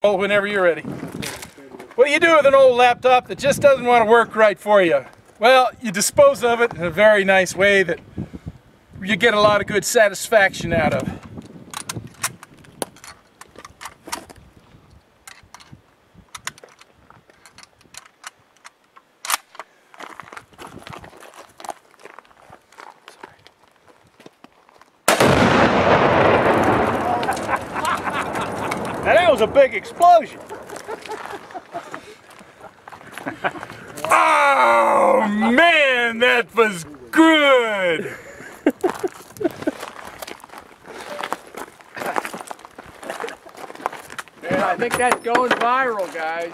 Oh, whenever you're ready. What do you do with an old laptop that just doesn't want to work right for you? Well, you dispose of it in a very nice way that you get a lot of good satisfaction out of. Now that was a big explosion. Oh man, that was good! Man, I think that's going viral, guys.